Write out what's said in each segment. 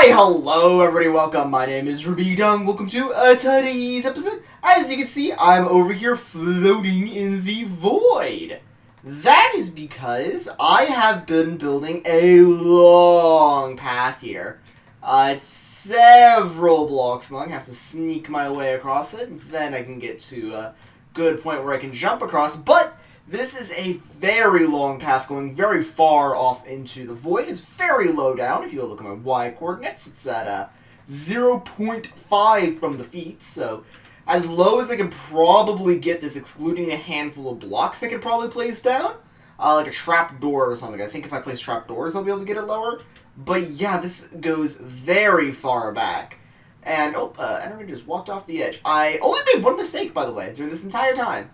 Why, hello everybody, welcome. My name is Rubydung. Welcome to today's episode. As you can see, I'm over here floating in the void. That is because I have been building a long path here. It's several blocks long. I have to sneak my way across it, and then I can get to a good point where I can jump across. But this is a very long path going very far off into the void. It's very low down. If you look at my y-coordinates, it's at 0.5 from the feet. So as low as I can probably get this, excluding a handful of blocks I could probably place down. Like a trap door or something. I think if I place trap doors, I'll be able to get it lower. But yeah, this goes very far back. And, Enderman just walked off the edge. I only made one mistake, by the way, during this entire time.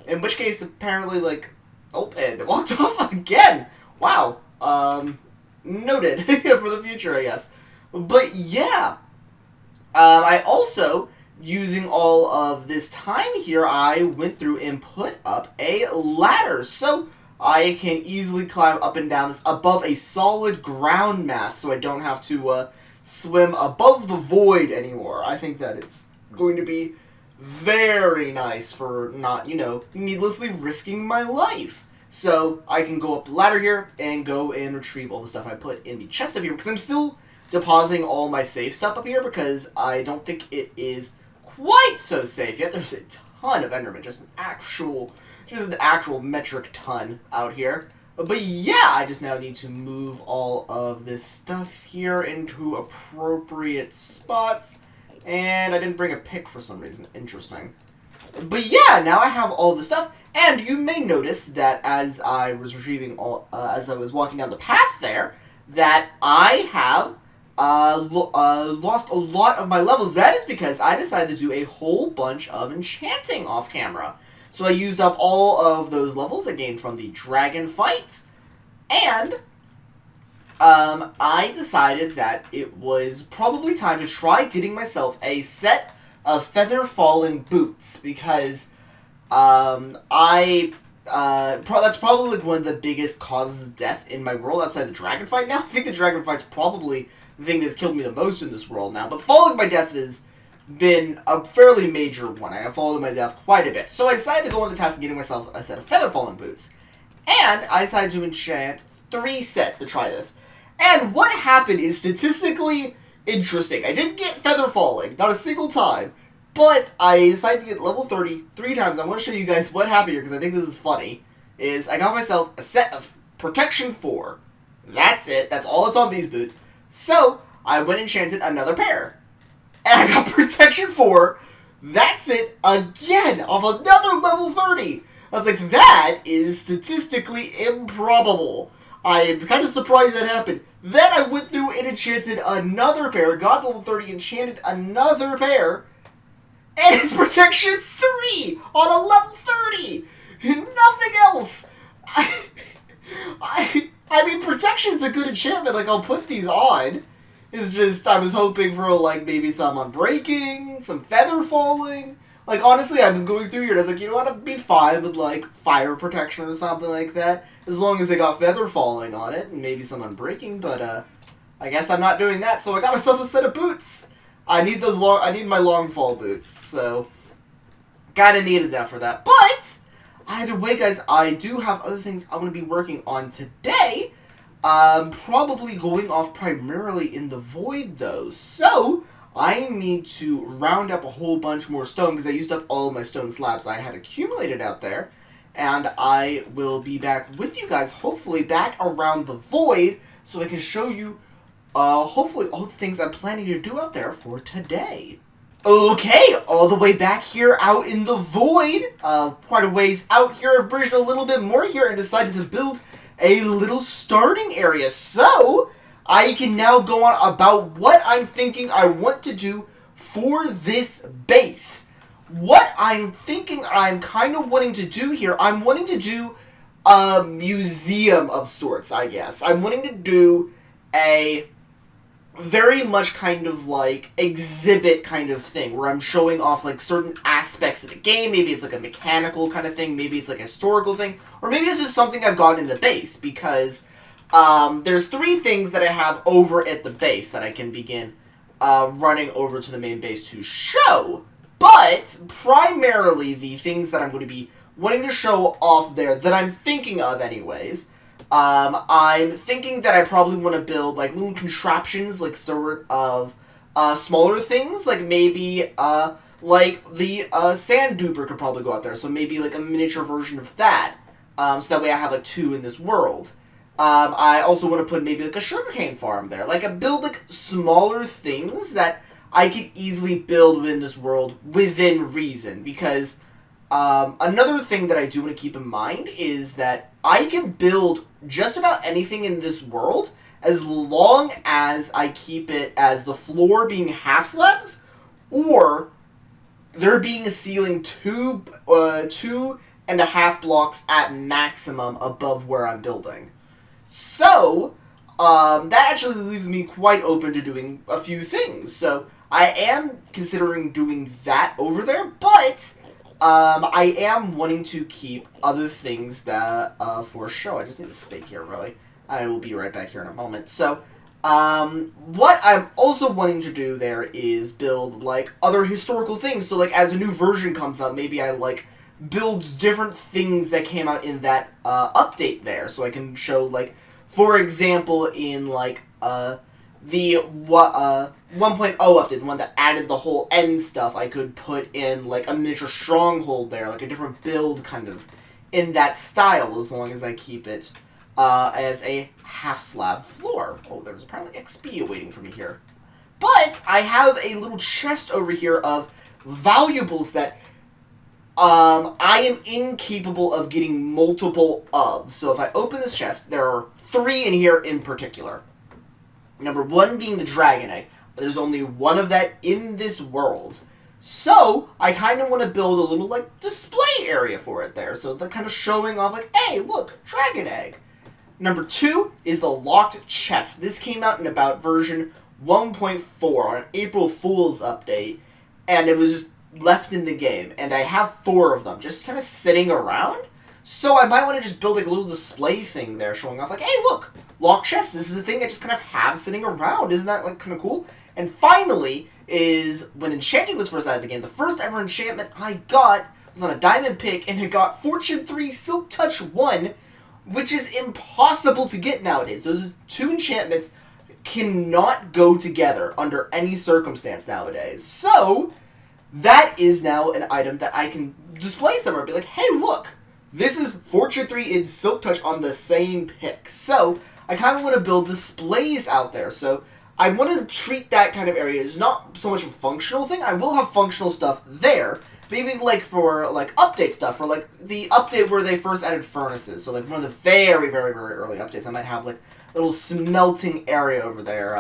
In which case, apparently, and it walked off again. Wow. Noted for the future, I guess. But yeah. I also, using all of this time here, I went through and put up a ladder. So I can easily climb up and down this above a solid ground mass so I don't have to swim above the void anymore. I think that it's going to be very nice for not, needlessly risking my life. So I can go up the ladder here and go and retrieve all the stuff I put in the chest up here, because I'm still depositing all my safe stuff up here because I don't think it is quite so safe yet. There's a ton of Enderman, just an actual metric ton out here. But yeah, I just now need to move all of this stuff here into appropriate spots. And I didn't bring a pick for some reason. Interesting. But yeah, now I have all the stuff. And you may notice that as I was retrieving as I was walking down the path there, that I have lost a lot of my levels. That is because I decided to do a whole bunch of enchanting off camera. So I used up all of those levels I gained from the dragon fight. And I decided that it was probably time to try getting myself a set of feather fallen boots, because that's probably one of the biggest causes of death in my world outside the dragon fight now. I think the dragon fight's probably the thing that's killed me the most in this world now, but falling to my death has been a fairly major one. I have fallen to my death quite a bit. So I decided to go on the task of getting myself a set of feather fallen boots. And I decided to enchant 3 sets to try this. And what happened is statistically interesting. I didn't get feather falling, not a single time, but I decided to get level 30 3 times. I want to show you guys what happened here, because I think this is funny. I got myself a set of protection 4. That's it. That's all that's on these boots. So I went and enchanted another pair. And I got protection 4. That's it again, off another level 30. I was like, that is statistically improbable. I am kind of surprised that happened. Then I went through and enchanted another pair, got to level 30, enchanted another pair, and it's protection 3 on a level 30! Nothing else! I mean, protection's a good enchantment, I'll put these on. It's just, I was hoping for, maybe some unbreaking, some feather falling. Honestly, I was going through here and I was like, you know what, I'd be fine with, fire protection or something like that, as long as they got feather falling on it, and maybe some unbreaking, but, I guess I'm not doing that, so I got myself a set of boots. I need my long fall boots, so, kinda needed that for that. But, either way, guys, I do have other things I'm gonna be working on today. Probably going off primarily in the void, though, so I need to round up a whole bunch more stone, because I used up all of my stone slabs I had accumulated out there, and I will be back with you guys, hopefully back around the void, so I can show you, hopefully, all the things I'm planning to do out there for today. Okay, all the way back here out in the void, quite a ways out here. I've bridged a little bit more here and decided to build a little starting area, so I can now go on about what I'm thinking I want to do for this base. What I'm thinking I'm kind of wanting to do here, I'm wanting to do a museum of sorts, I guess. I'm wanting to do a very much kind of exhibit kind of thing, where I'm showing off certain aspects of the game. Maybe it's a mechanical kind of thing, maybe it's a historical thing, or maybe it's just something I've got in the base, because there's 3 things that I have over at the base that I can begin running over to the main base to show. But primarily the things that I'm going to be wanting to show off there that I'm thinking of anyways. I'm thinking that I probably want to build like little contraptions, like sort of smaller things, like maybe like the sand duper could probably go out there. So maybe like a miniature version of that. So that way I have like 2 in this world. I also want to put maybe like a sugarcane farm there. Like build like smaller things that I could easily build within this world within reason. Because another thing that I do want to keep in mind is that I can build just about anything in this world as long as I keep it as the floor being half slabs or there being a ceiling 2.5 blocks at maximum above where I'm building. So, that actually leaves me quite open to doing a few things. So, I am considering doing that over there, but I am wanting to keep other things that for show. I just need a steak here, really. I will be right back here in a moment. So, what I'm also wanting to do there is build, like, other historical things. So, like, as a new version comes out, maybe I, like, builds different things that came out in that update there. So I can show, like, for example, in, like, the 1.0 update, the one that added the whole end stuff, I could put in, like, a miniature stronghold there, like a different build kind of in that style, as long as I keep it as a half-slab floor. Oh, there's apparently XP waiting for me here. But I have a little chest over here of valuables that I am incapable of getting multiple of. So if I open this chest, there are 3 in here in particular. Number 1 being the dragon egg. There's only 1 of that in this world. So I kind of want to build a little, like, display area for it there. So they're kind of showing off, like, hey, look, dragon egg. Number 2 is the locked chest. This came out in about version 1.4 on April Fool's update. And it was just left in the game, and I have 4 of them just kind of sitting around. So I might want to just build like a little display thing there showing off like, hey, look, lock chest, this is a thing I just kind of have sitting around. Isn't that like kind of cool? And finally is when enchanting was first added to the game, the first ever enchantment I got was on a diamond pick, and it got Fortune 3 Silk Touch 1, which is impossible to get nowadays. Those 2 enchantments cannot go together under any circumstance nowadays. So that is now an item that I can display somewhere. Be like, hey, look, this is Fortune 3 in Silk Touch on the same pick. So I kind of want to build displays out there. So I want to treat that kind of area as not so much a functional thing. I will have functional stuff there. Maybe like for like update stuff, for like the update where they first added furnaces. So like one of the very, very, very early updates, I might have like a little smelting area over there.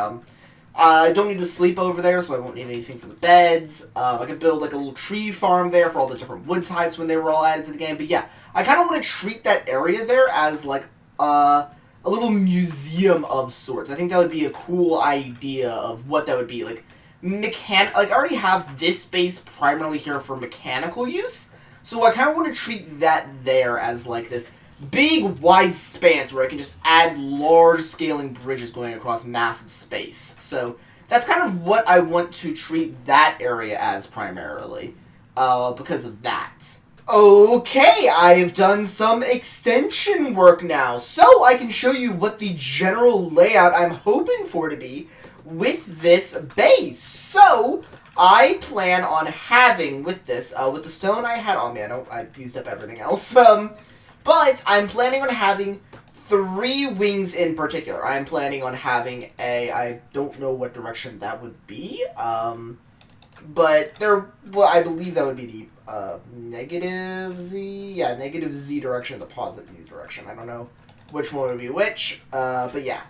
I don't need to sleep over there, so I won't need anything for the beds. I could build like a little tree farm there for all the different wood types when they were all added to the game. But yeah, I kind of want to treat that area there as like a little museum of sorts. I think that would be a cool idea of what that would be. Like, like I already have this space primarily here for mechanical use, so I kind of want to treat that there as like this big wide expanse where I can just add large scaling bridges going across massive space. So that's kind of what I want to treat that area as primarily, because of that. Okay, I've done some extension work now, so I can show you what the general layout I'm hoping for to be with this base. So I plan on having with this, with the stone I had on me, I used up everything else, but I'm planning on having 3 wings in particular. I'm planning on having I don't know what direction that would be, but I believe that would be the negative Z, yeah, negative Z direction, the positive Z direction. I don't know which one would be which, but yeah.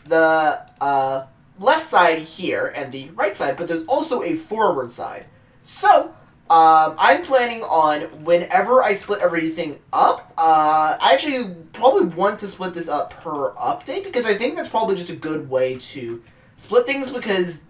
The left side here and the right side, but there's also a forward side. So I'm planning on, whenever I split everything up, I actually probably want to split this up per update, because I think that's probably just a good way to split things, because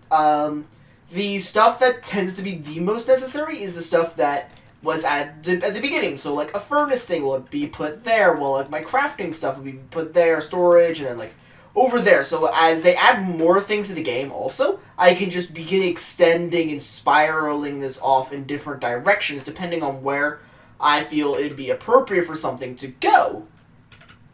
the stuff that tends to be the most necessary is the stuff that was at the beginning. So, like, a furnace thing will be put there, while, like, my crafting stuff would be put there, storage, and then, like, over there. So as they add more things to the game also, I can just begin extending and spiraling this off in different directions depending on where I feel it'd be appropriate for something to go.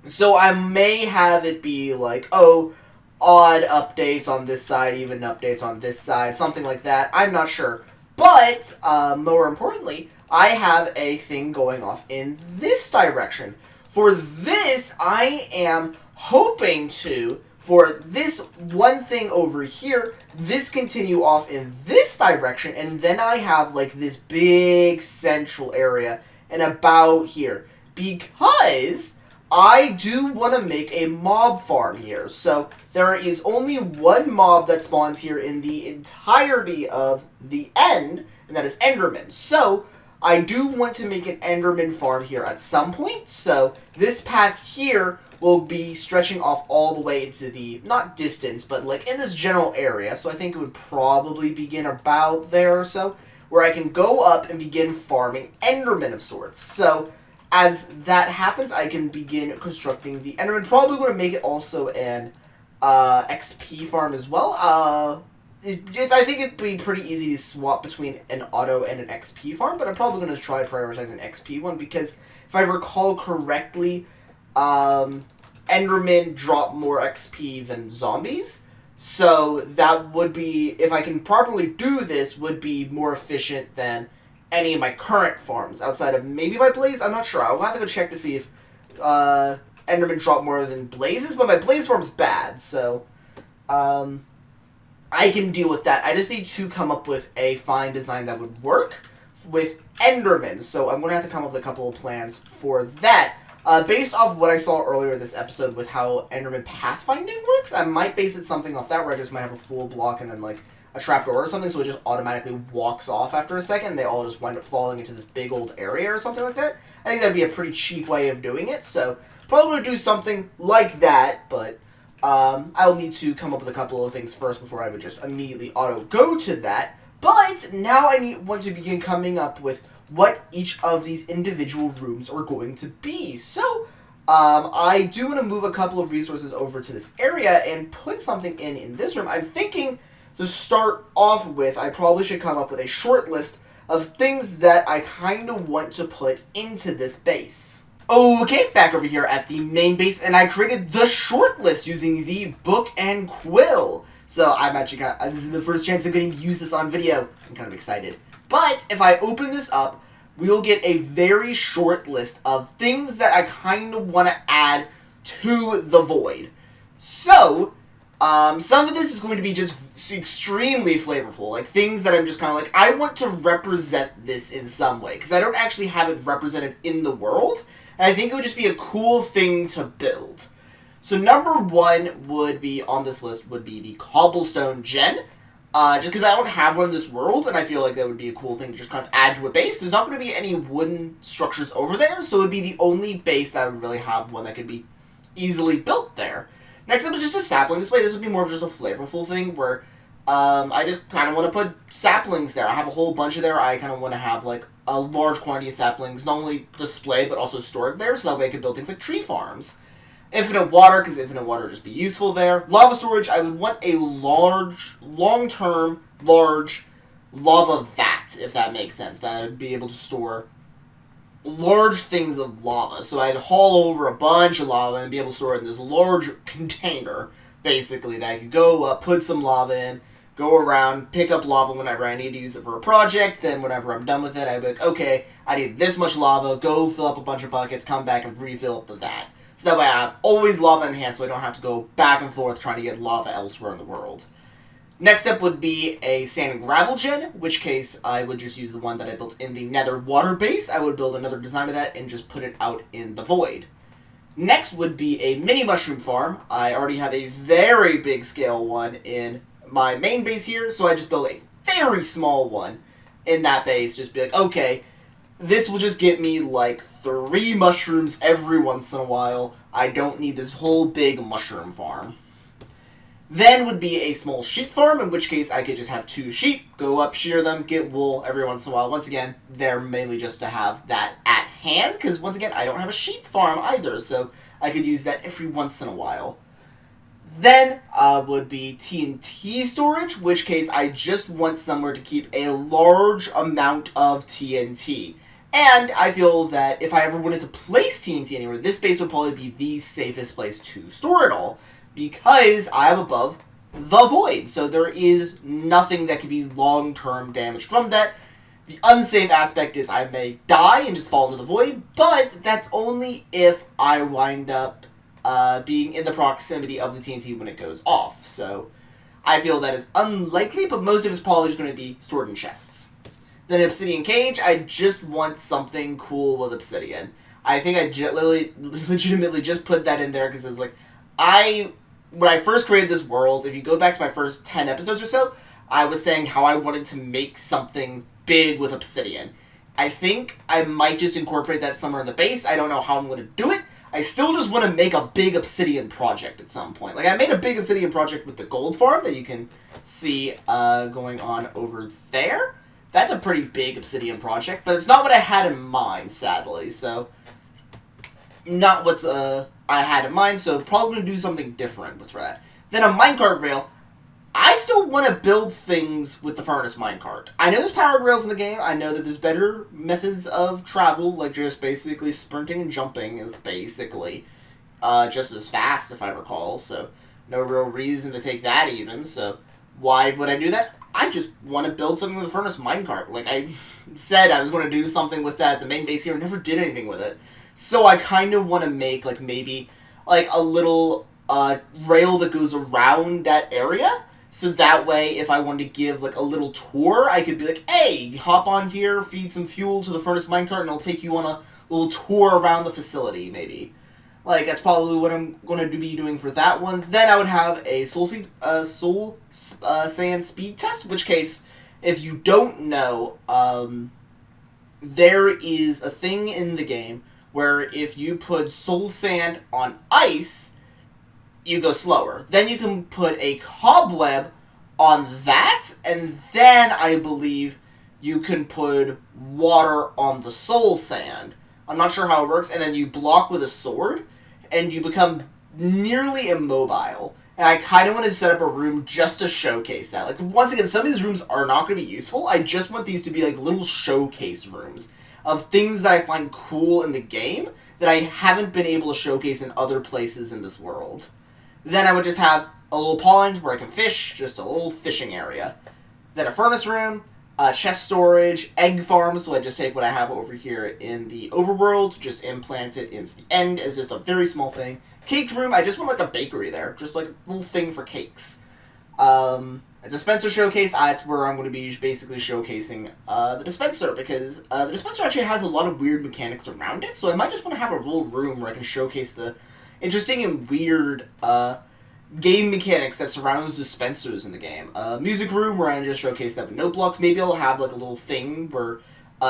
So I may have it be like, oh, odd updates on this side, even updates on this side, something like that. I'm not sure. But, more importantly, I have a thing going off in this direction. For this, I am hoping to, for this one thing over here, this continue off in this direction, and then I have, like, this big central area and about here. Because I do want to make a mob farm here. So there is only one mob that spawns here in the entirety of the end, and that is Enderman. So I do want to make an Enderman farm here at some point. So this path here will be stretching off all the way into the, not distance, but like in this general area. So I think it would probably begin about there or so, where I can go up and begin farming Endermen of sorts. So as that happens, I can begin constructing the Enderman. Probably going to make it also an XP farm as well. I think it'd be pretty easy to swap between an auto and an XP farm, but I'm probably going to try prioritizing an XP one, because if I recall correctly, Endermen drop more XP than zombies. So that would be, if I can properly do this, would be more efficient than any of my current farms, outside of maybe my Blaze. I'm not sure. I'll have to go check to see if Enderman drop more than Blazes, but my Blaze farm's bad, so I can deal with that. I just need to come up with a fine design that would work with Enderman, so I'm going to have to come up with a couple of plans for that. Based off what I saw earlier this episode with how Enderman pathfinding works, I might base it something off that, where I just might have a full block and then, like, a trapdoor or something, so it just automatically walks off after a second, and they all just wind up falling into this big old area or something like that. I think that'd be a pretty cheap way of doing it, so probably would do something like that, but I'll need to come up with a couple of things first before I would just immediately auto-go to that. But now I want to begin coming up with what each of these individual rooms are going to be. So, I do want to move a couple of resources over to this area and put something in this room. I'm thinking to start off with, I probably should come up with a short list of things that I kind of want to put into this base. Okay, back over here at the main base, and I created the short list using the book and quill. So I'm actually this is the first chance I'm getting to use this on video. I'm kind of excited. But if I open this up, we'll get a very short list of things that I kind of want to add to the void. So, some of this is going to be just extremely flavorful, like things that I'm just kind of like, I want to represent this in some way, because I don't actually have it represented in the world, and I think it would just be a cool thing to build. So number one would be, on this list, would be the cobblestone gen, just because I don't have one in this world, and I feel like that would be a cool thing to just kind of add to a base. There's not going to be any wooden structures over there, so it would be the only base that would really have one that could be easily built there. Next up is just a sapling display. This would be more of just a flavorful thing where I just kind of want to put saplings there. I have a whole bunch of there. I kind of want to have like a large quantity of saplings, not only displayed but also stored there, so that way I could build things like tree farms. Infinite water, because infinite water would just be useful there. Lava storage, I would want a large, long-term, large lava vat, if that makes sense. That I would be able to store large things of lava. So I'd haul over a bunch of lava and be able to store it in this large container, basically, that I could go put some lava in, go around, pick up lava whenever I need to use it for a project, then whenever I'm done with it, I'd be like, okay, I need this much lava, go fill up a bunch of buckets, come back and refill up the vat. So that way I have always lava in hand, so I don't have to go back and forth trying to get lava elsewhere in the world. Next up would be a sand and gravel gen, in which case I would just use the one that I built in the nether water base. I would build another design of that and just put it out in the void. Next would be a mini mushroom farm. I already have a very big scale one in my main base here, so I just built a very small one in that base. Just be like, okay, this will just get me like 3 mushrooms every once in a while. I don't need this whole big mushroom farm. Then would be a small sheep farm, in which case I could just have 2 sheep, go up, shear them, get wool every once in a while. Once again, they're mainly just to have that at hand, because once again, I don't have a sheep farm either, so I could use that every once in a while. Then would be TNT storage, which case I just want somewhere to keep a large amount of TNT. And I feel that if I ever wanted to place TNT anywhere, this base would probably be the safest place to store it all, because I am above the void, so there is nothing that could be long-term damage from that. The unsafe aspect is I may die and just fall into the void, but that's only if I wind up being in the proximity of the TNT when it goes off. So I feel that is unlikely, but most of it's probably just going to be stored in chests. Then obsidian cage, I just want something cool with obsidian. I think I legitimately just put that in there because it's like, when I first created this world, if you go back to my first 10 episodes or so, I was saying how I wanted to make something big with obsidian. I think I might just incorporate that somewhere in the base. I don't know how I'm going to do it. I still just want to make a big obsidian project at some point. Like, I made a big obsidian project with the gold farm that you can see going on over there. That's a pretty big obsidian project, but it's not what I had in mind, sadly. So, not what's I had in mind, so probably going to do something different with that. Then a minecart rail. I still want to build things with the furnace minecart. I know there's powered rails in the game. I know that there's better methods of travel, like just basically sprinting and jumping is basically just as fast, if I recall. So no real reason to take that even. So why would I do that? I just want to build something with the furnace minecart. Like I said, I was going to do something with that. The main base here never did anything with it. So I kind of want to make like maybe like a little rail that goes around that area. So that way, if I wanted to give, like, a little tour, I could be like, hey, hop on here, feed some fuel to the furnace minecart, and I'll take you on a little tour around the facility, maybe. Like, that's probably what I'm going to be doing for that one. Then I would have a soul sand speed test, which case, if you don't know, there is a thing in the game where if you put soul sand on ice, you go slower. Then you can put a cobweb on that, and then I believe you can put water on the soul sand. I'm not sure how it works, and then you block with a sword, and you become nearly immobile. And I kind of want to set up a room just to showcase that. Like, once again, some of these rooms are not going to be useful. I just want these to be like little showcase rooms of things that I find cool in the game that I haven't been able to showcase in other places in this world. Then I would just have a little pond where I can fish, just a little fishing area. Then a furnace room, chest storage, egg farm, so I just take what I have over here in the overworld, just implant it into the end as just a very small thing. Cake room, I just want like a bakery there, just like a little thing for cakes. A dispenser showcase, that's where I'm going to be basically showcasing the dispenser, because the dispenser actually has a lot of weird mechanics around it, so I might just want to have a little room where I can showcase the interesting and weird game mechanics that surround those dispensers in the game. Music room where I just showcase that with note blocks. Maybe I'll have like a little thing where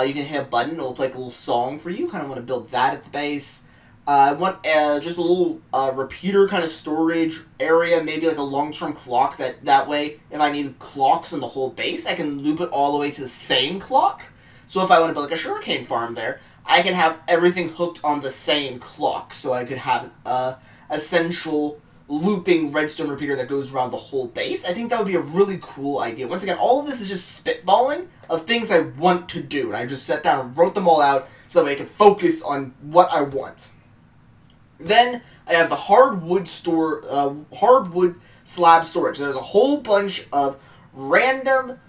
you can hit a button, it'll play like a little song for you. Kind of want to build that at the base. I want just a little repeater kind of storage area, maybe like a long-term clock that way, if I need clocks in the whole base, I can loop it all the way to the same clock. So if I want to build like a sugarcane farm there, I can have everything hooked on the same clock, so I could have a central looping redstone repeater that goes around the whole base. I think that would be a really cool idea. Once again, all of this is just spitballing of things I want to do, and I just sat down and wrote them all out so that way I could focus on what I want. Then I have the hardwood slab storage. There's a whole bunch of random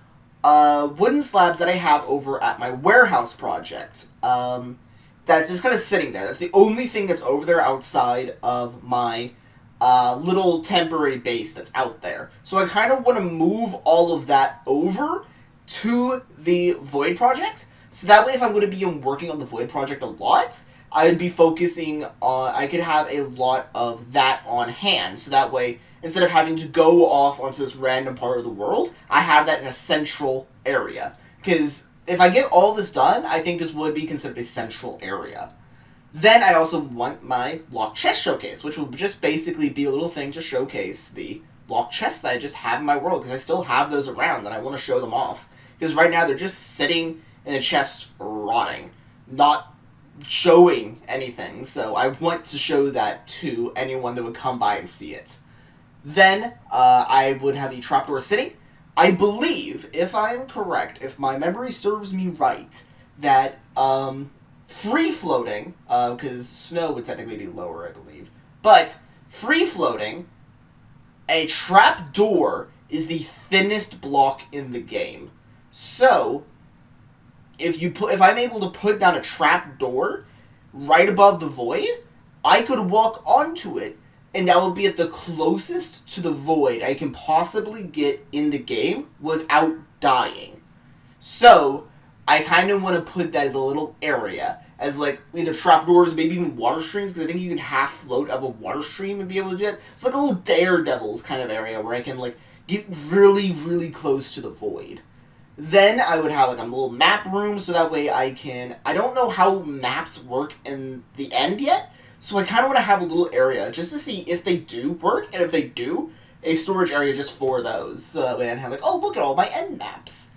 wooden slabs that I have over at my warehouse project. That's just kind of sitting there. That's the only thing that's over there outside of my little temporary base that's out there. So I kind of want to move all of that over to the Void project. So that way if I'm going to be working on the Void project a lot, I would be focusing on, I could have a lot of that on hand. So that way, instead of having to go off onto this random part of the world, I have that in a central area. Because if I get all this done, I think this would be considered a central area. Then I also want my locked chest showcase, which will just basically be a little thing to showcase the block chests that I just have in my world, because I still have those around and I want to show them off. Because right now they're just sitting in a chest rotting, not showing anything, so I want to show that to anyone that would come by and see it. Then, I would have a trapdoor sitting. I believe, if I am correct, if my memory serves me right, that, free-floating, because snow would technically be lower, I believe, but free-floating, a trapdoor is the thinnest block in the game. So, if I'm able to put down a trapdoor right above the void, I could walk onto it, and that would be at the closest to the void I can possibly get in the game without dying. So, I kind of want to put that as a little area, as like either trapdoors, maybe even water streams, because I think you can half float out of a water stream and be able to do it. It's like a little Daredevils kind of area where I can like get really, really close to the void. Then I would have like a little map room, so that way I don't know how maps work in the end yet, so I kind of want to have a little area just to see if they do work, and if they do, a storage area just for those, so that way I have like, oh, look at all my end maps.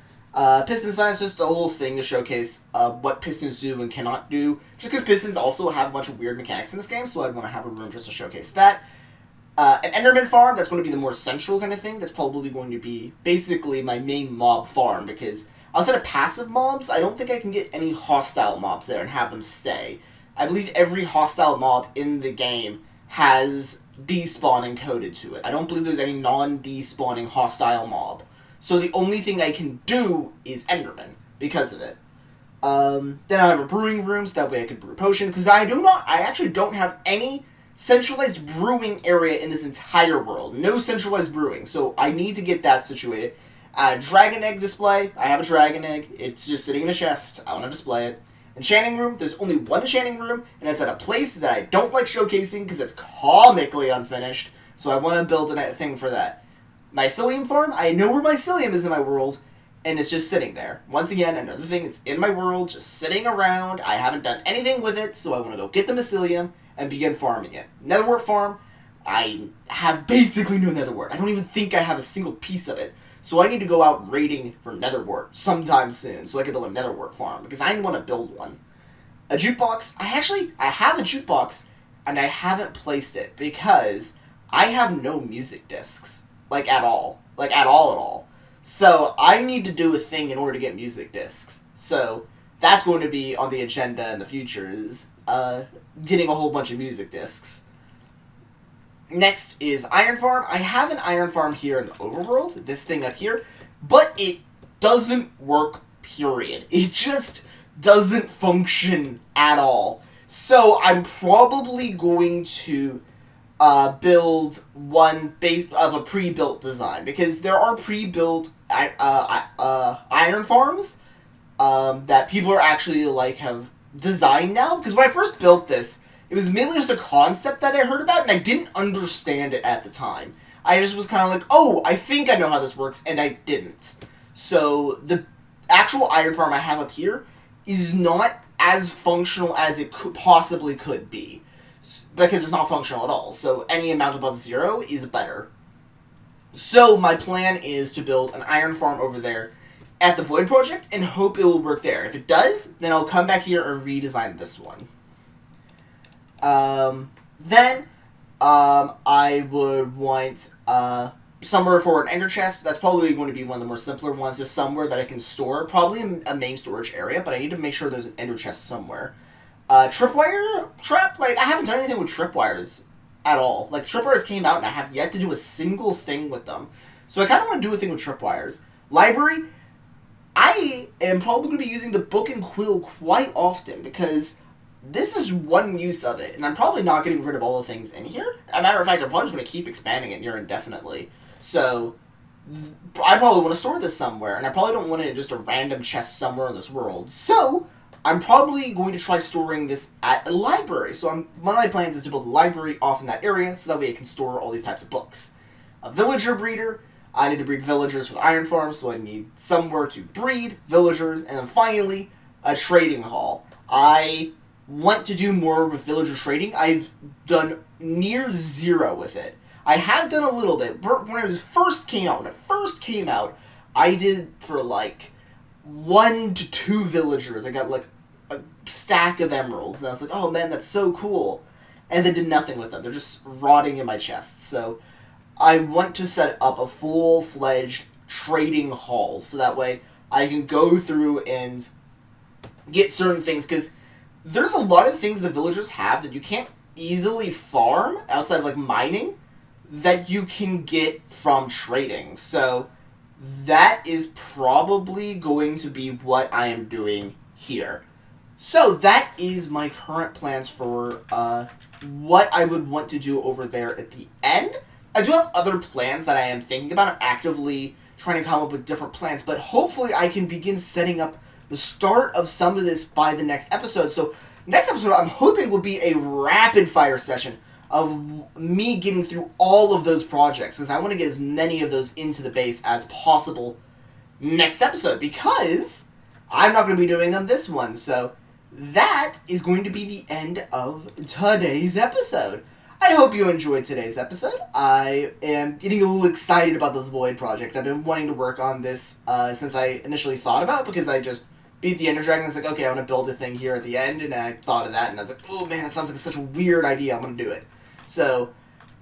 Piston sign is just a little thing to showcase what pistons do and cannot do, just because pistons also have a bunch of weird mechanics in this game, so I'd want to have a room just to showcase that. An Enderman farm, that's going to be the more central kind of thing. That's probably going to be basically my main mob farm, because outside of passive mobs, I don't think I can get any hostile mobs there and have them stay. I believe every hostile mob in the game has despawn encoded to it. I don't believe there's any non-despawning hostile mob. So the only thing I can do is Enderman because of it. Then I have a brewing room, so that way I can brew potions, because I actually don't have any centralized brewing area in this entire world. No centralized brewing, so I need to get that situated. Dragon egg display. I have a dragon egg. It's just sitting in a chest. I want to display it. Enchanting room. There's only one enchanting room, and it's at a place that I don't like showcasing because it's comically unfinished, so I want to build a thing for that. Mycelium farm. I know where mycelium is in my world, and it's just sitting there. Once again, another thing that's in my world, just sitting around. I haven't done anything with it, so I want to go get the mycelium and begin farming it. Netherwort farm, I have basically no netherwort. I don't even think I have a single piece of it. So I need to go out raiding for netherwort sometime soon so I can build a netherwort farm, because I want to build one. A jukebox, I have a jukebox, and I haven't placed it because I have no music discs. Like at all. Like at all. So I need to do a thing in order to get music discs. So that's going to be on the agenda in the future, is getting a whole bunch of music discs. Next is Iron Farm. I have an Iron Farm here in the overworld, this thing up here, but it doesn't work, period. It just doesn't function at all. So I'm probably going to build one based of a pre-built design, because there are pre-built iron farms that people are actually like have designed now. Because when I first built this, it was mainly just a concept that I heard about, and I didn't understand it at the time. I just was kind of like, oh, I think I know how this works, and I didn't. So the actual iron farm I have up here is not as functional as it possibly could be, because it's not functional at all. So any amount above 0 is better. So my plan is to build an iron farm over there at the Void Project and hope it will work there. If it does, then I'll come back here and redesign this one. Then I would want somewhere for an ender chest. That's probably going to be one of the more simpler ones, just somewhere that I can store, probably a main storage area, but I need to make sure there's an ender chest somewhere. Tripwire trap, like, I haven't done anything with tripwires at all. Like, tripwires came out and I have yet to do a single thing with them. So I kind of want to do a thing with tripwires. Library, I am probably going to be using the book and quill quite often, because this is one use of it, and I'm probably not getting rid of all the things in here. As a matter of fact, I'm probably just going to keep expanding it near indefinitely. So I probably want to store this somewhere, and I probably don't want it in just a random chest somewhere in this world. So I'm probably going to try storing this at a library. So one of my plans is to build a library off in that area, so that way I can store all these types of books. A villager breeder. I need to breed villagers for the iron farm, so I need somewhere to breed villagers. And then finally, a trading hall. I want to do more with villager trading. I've done near 0 with it. I have done a little bit. When it first came out, I did for like 1 to 2 villagers. I got like a stack of emeralds, and I was like, oh man, that's so cool. And then did nothing with them. They're just rotting in my chest. So I want to set up a full-fledged trading hall, so that way I can go through and get certain things, because there's a lot of things the villagers have that you can't easily farm outside of like mining that you can get from trading. So that is probably going to be what I am doing here. So that is my current plans for what I would want to do over there at the end. I do have other plans that I am thinking about. I'm actively trying to come up with different plans, but hopefully I can begin setting up the start of some of this by the next episode. So next episode I'm hoping will be a rapid fire session of me getting through all of those projects, because I want to get as many of those into the base as possible next episode, because I'm not going to be doing them this one. So that is going to be the end of today's episode. I hope you enjoyed today's episode. I am getting a little excited about this Void project. I've been wanting to work on this since I initially thought about it, because I just beat the Ender Dragon. I was like, okay, I want to build a thing here at the end, and I thought of that, and I was like, oh man, that sounds like such a weird idea. I'm going to do it. So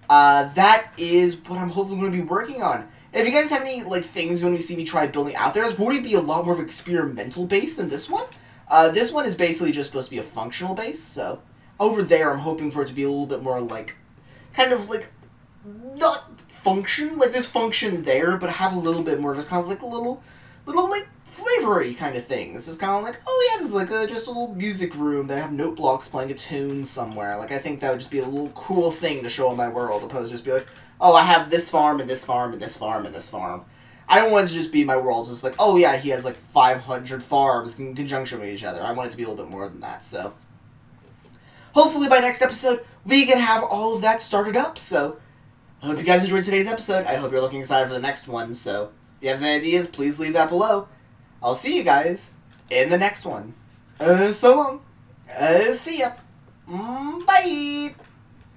that is what I'm hopefully going to be working on. If you guys have any like things you want to see me try building out there, it's going to be a lot more of an experimental base than this one. This one is basically just supposed to be a functional base, so over there I'm hoping for it to be a little bit more like, kind of like, not function, like there's function there, but have a little bit more, just kind of like a little like flavory kind of thing. This is kind of like, oh yeah, there's like just a little music room that have note blocks playing a tune somewhere. Like, I think that would just be a little cool thing to show in my world, opposed to just be like, oh, I have this farm and this farm and this farm and this farm. I don't want it to just be my world, just like, oh yeah, he has like 500 farms in conjunction with each other. I want it to be a little bit more than that, so hopefully by next episode, we can have all of that started up. So I hope you guys enjoyed today's episode. I hope you're looking excited for the next one. So if you have any ideas, please leave that below. I'll see you guys in the next one. So long. See ya. Bye.